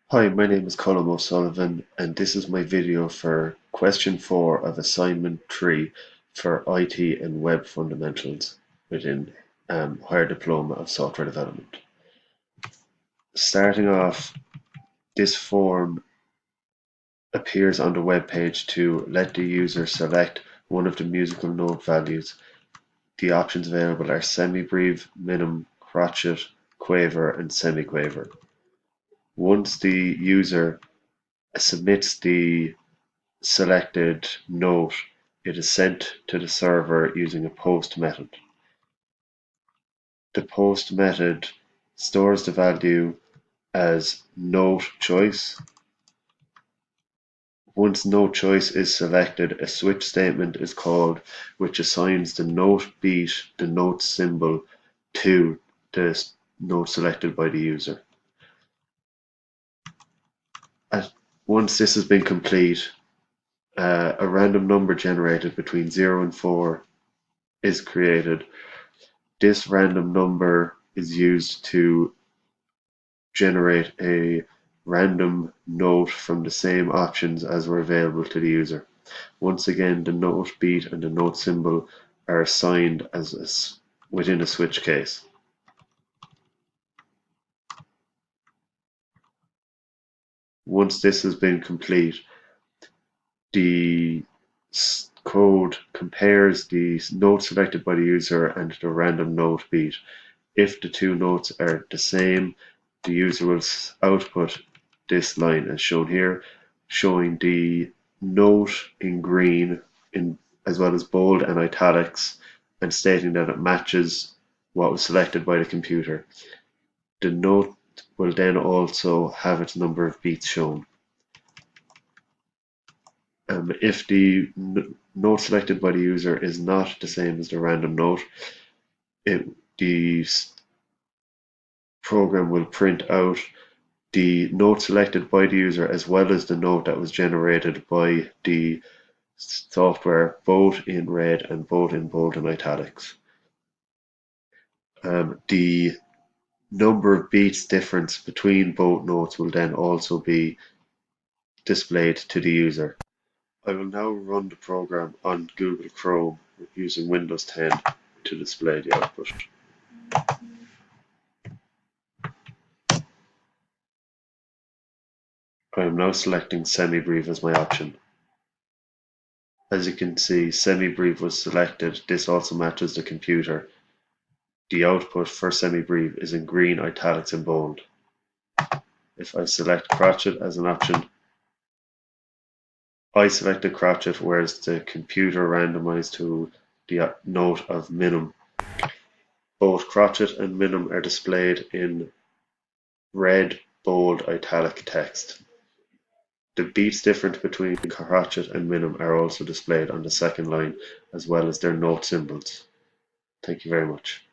Hi, my name is Colm O'Sullivan, and this is my video for question 4 of assignment 3 for IT and Web Fundamentals within Higher Diploma of Software Development. Starting off, this form appears on the web page to let the user select one of the musical note values. The options available are semibreve, minim, crotchet, quaver, and semiquaver. Once the user submits the selected note, it is sent to the server using a post method. The post method stores the value as note choice. Once note choice is selected, a switch statement is called, which assigns the note beat, the note symbol, to the note selected by the user. Once this has been complete, a random number generated between 0 and 4 is created. This random number is used to generate a random note from the same options as were available to the user. Once again, the note beat and the note symbol are assigned as within a switch case. Once this has been complete, the code compares the note selected by the user and the random note beat. If the two notes are the same, the user will output this line as shown here, showing the note in green as well as bold and italics, and stating that it matches what was selected by the computer. The note will then also have its number of beats shown. If the note selected by the user is not the same as the random note, the program will print out the note selected by the user as well as the note that was generated by the software, both in red and both in bold and italics. The number of beats difference between both notes will then also be displayed to the user. I will now run the program on Google Chrome using Windows 10 to display the output. I am now selecting semibreve as my option. As you can see, semibreve was selected. This also matches the computer. The output for semibreve is in green, italics, and bold. If I select crotchet as an option, I selected crotchet, whereas the computer randomized to the note of minim. Both crotchet and minim are displayed in red, bold, italic text. The beats difference between crotchet and minim are also displayed on the second line, as well as their note symbols. Thank you very much.